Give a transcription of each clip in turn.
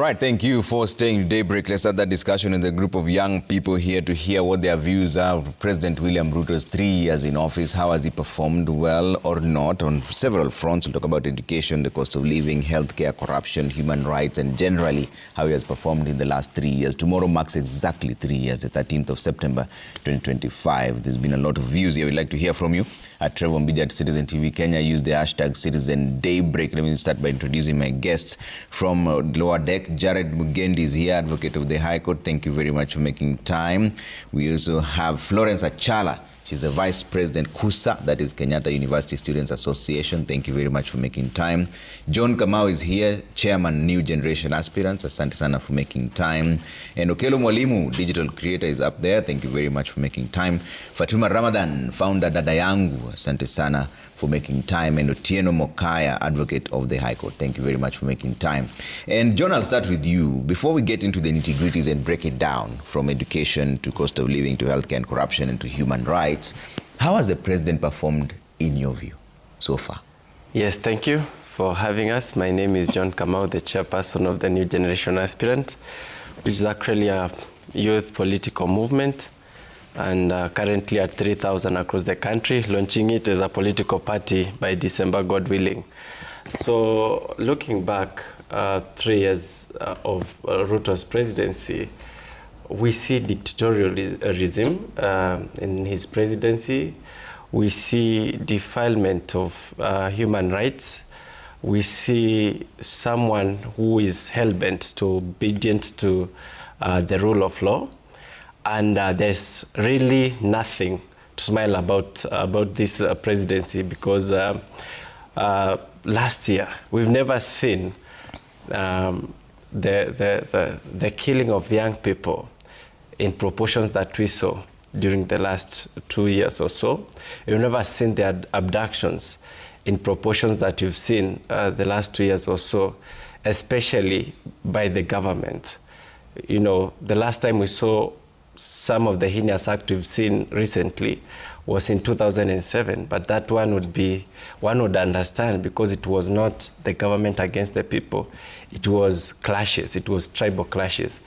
right, thank you for staying Daybreak. Let's start that discussion in the group of young people here to hear what their views are of President William Ruto's 3 years in office. How has he performed, well or not, on several fronts? We'll talk about education, the cost of living, healthcare, corruption, human rights, and generally how he has performed in the last 3 years. Tomorrow marks exactly 3 years, the 13th of September, 2025. There's been a lot of views here. We'd like to hear from you. At Trevor Mbidi at Citizen TV Kenya, use the hashtag Citizen Daybreak. Let me start by introducing my guests from Lower Deck. Jared Mugendi is here, advocate of the High Court. Thank you very much for making time. We also have Florence Achala. She's the Vice President, KUSA, that is Kenyatta University Students Association. Thank you very much for making time. John Kamau is here, Chairman, New Generation Aspirants. Asante sana for making time. And Okelo Mwalimu, digital creator, is up there. Thank you very much for making time. Fatuma Ramadan, founder Dada Yangu. Asante sana for making time. And Otieno Mokaya, advocate of the High Court. Thank you very much for making time. And John, I'll start with you. Before we get into the nitty-gritties and break it down from education to cost of living to healthcare and corruption and to human rights, how has the president performed in your view so far? Yes, thank you for having us. My name is John Kamau, the chairperson of the New Generation Aspirant, which is actually a youth political movement, and currently at 3,000 across the country, launching it as a political party by December, God willing. So looking back 3 years of Ruto's presidency, we see dictatorialism in his presidency. We see defilement of human rights. We see someone who is hell-bent to obedient to the rule of law. And there's really nothing to smile about this presidency, because last year we've never seen the killing of young people in proportions that we saw during the last 2 years or so. We've never seen the abductions in proportions that you've seen the last 2 years or so, especially by the government. You know, the last time we saw some of the heinous acts we've seen recently was in 2007, but that one would understand, because it was not the government against the people. It was clashes, it was tribal clashes.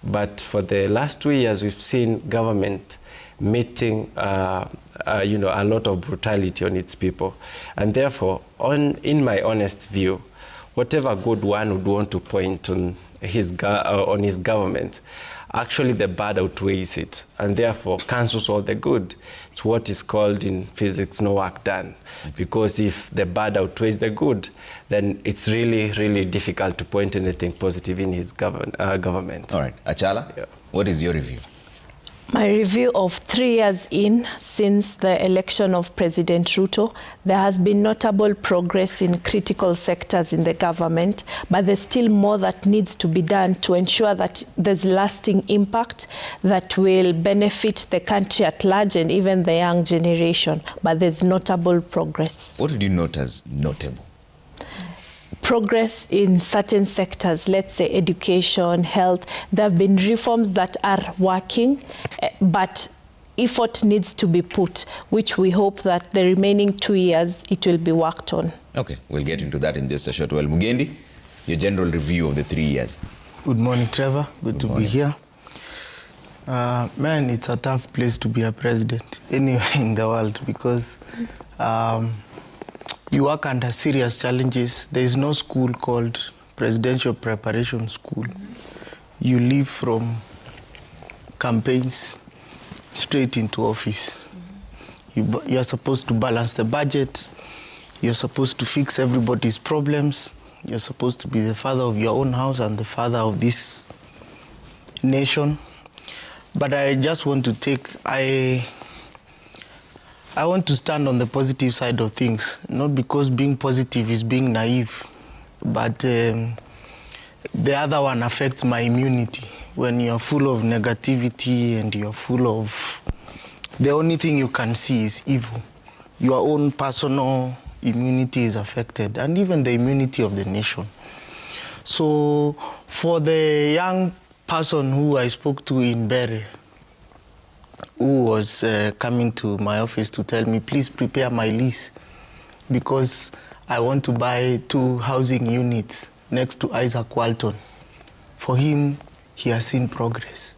But for the last 2 years, we've seen government meeting a lot of brutality on its people. And therefore, in my honest view, whatever good one would want to point on his government, actually the bad outweighs it, and therefore cancels all the good. It's what is called in physics, no work done. Because if the bad outweighs the good, then it's really, really difficult to point anything positive in his government. All right, Achala, yeah. What is your review? My review of 3 years in since the election of President Ruto, there has been notable progress in critical sectors in the government, but there's still more that needs to be done to ensure that there's lasting impact that will benefit the country at large and even the young generation. But there's notable progress. What would you note as notable? Progress in certain sectors, let's say education, health. There have been reforms that are working, but effort needs to be put, which we hope that the remaining 2 years it will be worked on. Okay, we'll get into that in just a short while. Mugendi, your general review of the 3 years. Good morning, Trevor. Good to be here. Man, it's a tough place to be a president anywhere in the world, because you work under serious challenges. There is no school called Presidential Preparation School. You live from campaigns straight into office. You're supposed to balance the budget. You're supposed to fix everybody's problems. You're supposed to be the father of your own house and the father of this nation. But I just want to I want to stand on the positive side of things, not because being positive is being naive, but the other one affects my immunity. When you're full of negativity and you're full of, the only thing you can see is evil. Your own personal immunity is affected, and even the immunity of the nation. So for the young person who I spoke to in Bere, who was coming to my office to tell me, please prepare my lease, because I want to buy 2 housing units next to Isaac Walton. for him, he has seen progress.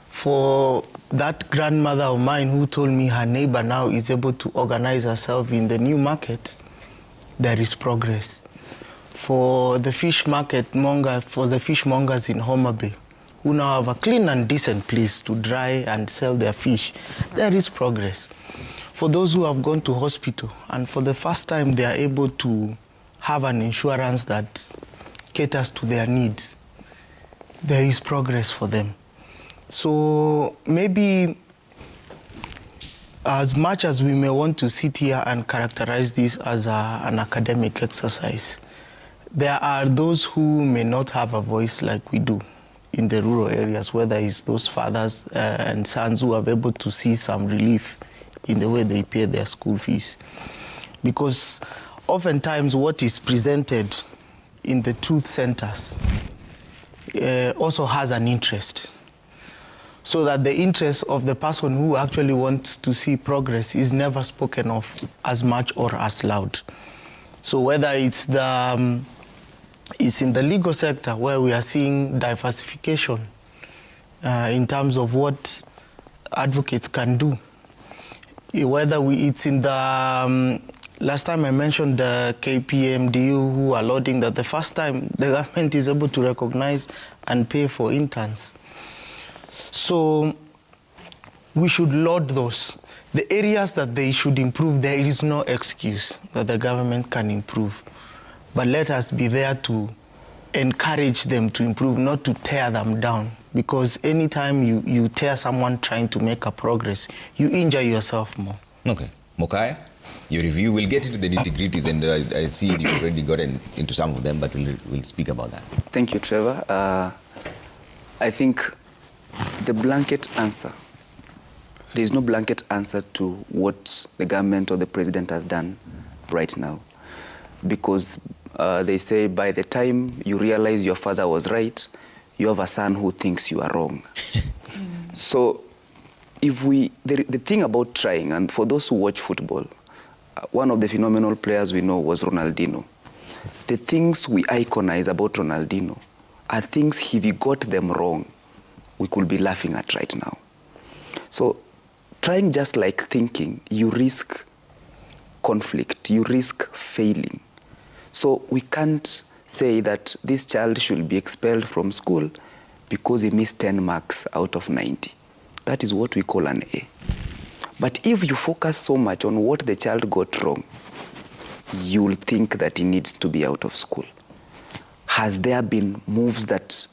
For that grandmother of mine who told me her neighbor now is able to organize herself in the new market, there is progress. For the for the fishmongers in Homa Bay, who now have a clean and decent place to dry and sell their fish, there is progress. For those who have gone to hospital and for the first time they are able to have an insurance that caters to their needs, there is progress for them. So maybe as much as we may want to sit here and characterize this as an academic exercise, there are those who may not have a voice like we do in the rural areas, whether it's those fathers and sons who are able to see some relief in the way they pay their school fees. Because oftentimes what is presented in the truth centers also has an interest. So that the interest of the person who actually wants to see progress is never spoken of as much or as loud. So whether it's it's in the legal sector where we are seeing diversification in terms of what advocates can do, whether it's in the last time I mentioned the KPMDU who are lauding that the first time the government is able to recognize and pay for interns. So we should laud those. The areas that they should improve, there is no excuse that the government can improve. But let us be there to encourage them to improve, not to tear them down. Because anytime you tear someone trying to make a progress, you injure yourself more. Okay. Mokaya, your review, we'll get into the nitty-gritties, and I see you've already gotten into some of them, but we'll speak about that. Thank you, Trevor. I think the blanket answer, there is no blanket answer to what the government or the president has done right now. Because they say by the time you realize your father was right, you have a son who thinks you are wrong. So if the thing about trying, and for those who watch football, one of the phenomenal players we know was Ronaldinho. The things we iconize about Ronaldinho are things if he got them wrong, we could be laughing at right now. So trying just like thinking, you risk conflict, you risk failing. So we can't say that this child should be expelled from school because he missed 10 marks out of 90. That is what we call an A. But if you focus so much on what the child got wrong, you'll think that he needs to be out of school. Has there been moves that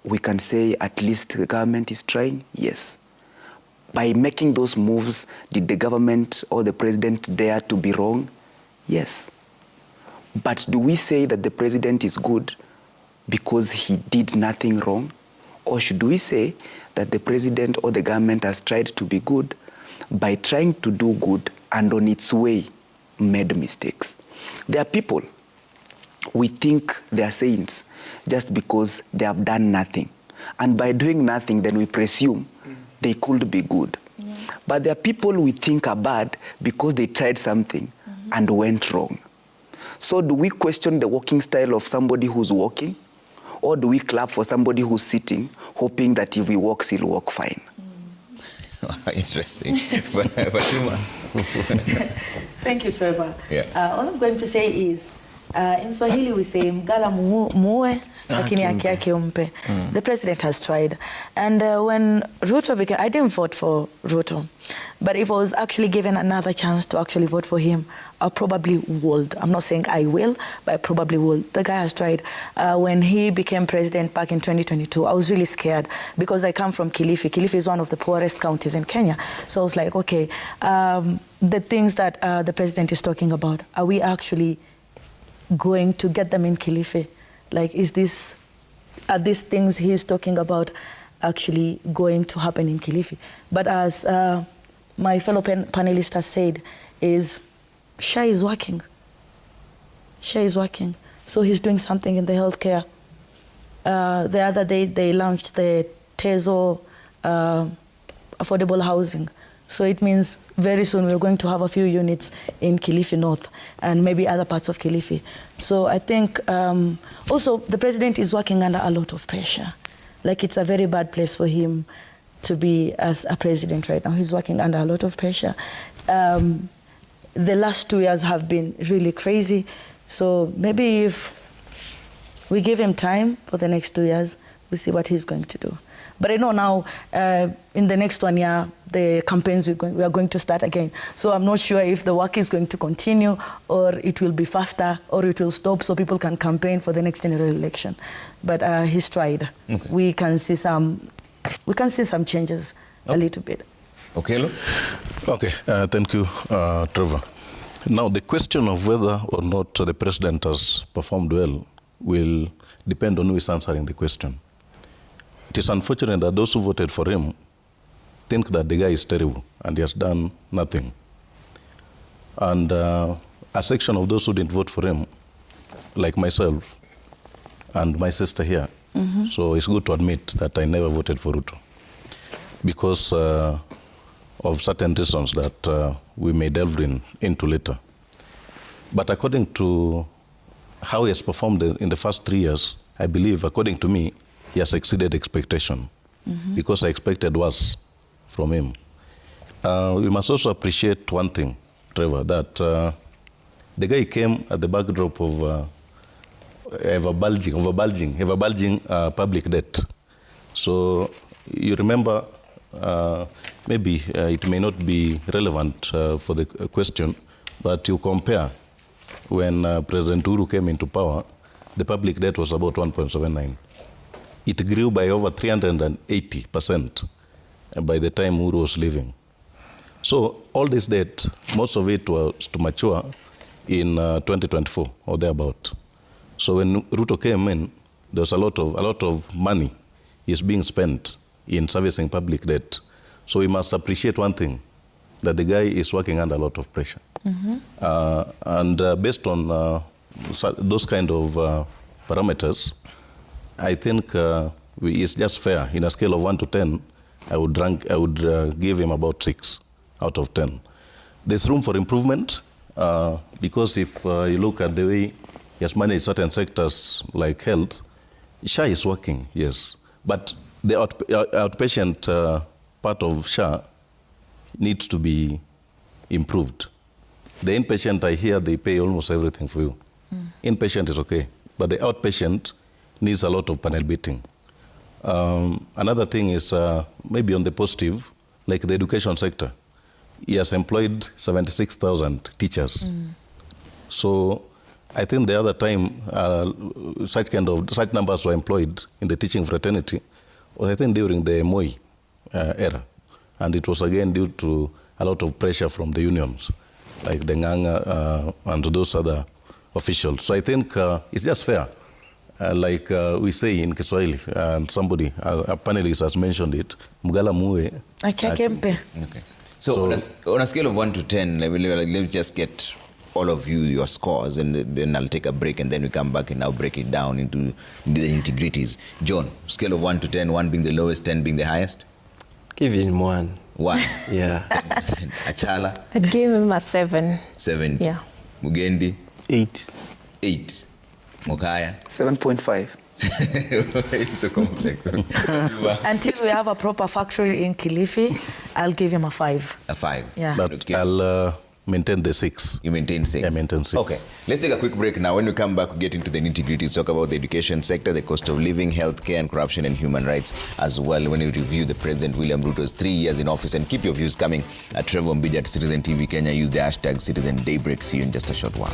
we can say at least the government is trying? Yes. By making those moves, did the government or the president dare to be wrong? Yes. But do we say that the president is good because he did nothing wrong? Or should we say that the president or the government has tried to be good by trying to do good and on its way made mistakes? There are people, we think they are saints just because they have done nothing. And by doing nothing, then we presume they could be good. Yeah. But there are people we think are bad because they tried something and went wrong. So do we question the walking style of somebody who's walking? Or do we clap for somebody who's sitting, hoping that if he walks, he'll walk fine? Interesting. Thank you, Trevor. Yeah. All I'm going to say is, in Swahili we say, mgala muue, lakini haki yake umpe. The president has tried. And when Ruto became, I didn't vote for Ruto, but if I was actually given another chance to actually vote for him, I probably would. I'm not saying I will, but I probably would. The guy has tried. When he became president back in 2022, I was really scared because I come from Kilifi. Kilifi is one of the poorest counties in Kenya. So I was like, okay, the things that the president is talking about, are we actually going to get them in Kilifi? Like, are these things he's talking about actually going to happen in Kilifi? But as my fellow panelist has said, is Shah is working. Shah is working. So he's doing something in the healthcare. The other day, they launched the TESO affordable housing. So it means very soon we're going to have a few units in Kilifi North and maybe other parts of Kilifi. So I think also the president is working under a lot of pressure. Like it's a very bad place for him to be as a president right now. He's working under a lot of pressure. The last 2 years have been really crazy. So maybe if we give him time for the next 2 years, we see what he's going to do. But I know now, in the next 1 year, the campaigns we are going to start again. So I'm not sure if the work is going to continue or it will be faster or it will stop so people can campaign for the next general election. But he's tried. Okay. We can see some changes a little bit. Okay, Lo? Okay, thank you, Trevor. Now, the question of whether or not the president has performed well will depend on who is answering the question. It is unfortunate that those who voted for him think that the guy is terrible and he has done nothing. And a section of those who didn't vote for him, like myself and my sister here, so it's good to admit that I never voted for Ruto because of certain reasons that we may delve into later. But according to how he has performed in the first 3 years, I believe, according to me, he has exceeded expectation because I expected worse from him. We must also appreciate one thing, Trevor, that the guy came at the backdrop of ever-bulging public debt. So you remember, maybe it may not be relevant for the question, but you compare when President Uhuru came into power, the public debt was about 1.79. It grew by over 380% by the time Uhuru was leaving. So all this debt, most of it was to mature in 2024 or thereabout. So when Ruto came in, there was a lot of money is being spent in servicing public debt. So we must appreciate one thing, that the guy is working under a lot of pressure. And based on those kind of parameters, I think it's just fair. In a scale of 1 to 10, I would give him about 6 out of 10. There's room for improvement because if you look at the way he has managed certain sectors like health, SHA is working, yes. But the outpatient part of SHA needs to be improved. The inpatient, I hear they pay almost everything for you. Inpatient is okay, but the outpatient needs a lot of panel beating. Another thing is maybe on the positive, like the education sector. He has employed 76,000 teachers. So I think the other time such numbers were employed in the teaching fraternity was I think during the Moi era. And it was again due to a lot of pressure from the unions, like the Nganga and those other officials. So I think it's just fair. Like we say in Kiswahili, and somebody, a panelist has mentioned it, Mgala muwe. Okay. So on a scale of 1 to 10, let me just get all of you your scores, and then I'll take a break, and then we come back and now break it down into the integrities. John, scale of 1 to 10, 1 being the lowest, 10 being the highest? Give him 1. 1? Yeah. Achala? I'd give him a 7. 7. Yeah. Mugendi? 8. 8. Mokaya? 7.5. It's so complex. Until we have a proper factory in Kilifi, I'll give him a 5. A 5? Yeah. But okay. I'll maintain the 6. You maintain 6? I maintain 6. Okay. Let's take a quick break now. When we come back, we get into the nitty-gritties, talk about the education sector, the cost of living, healthcare, and corruption and human rights as well. When we review the President William Ruto's 3 years in office, and keep your views coming at Trevor Mbidi at Citizen TV Kenya. Use the hashtag Citizen Daybreak. See you in just a short while.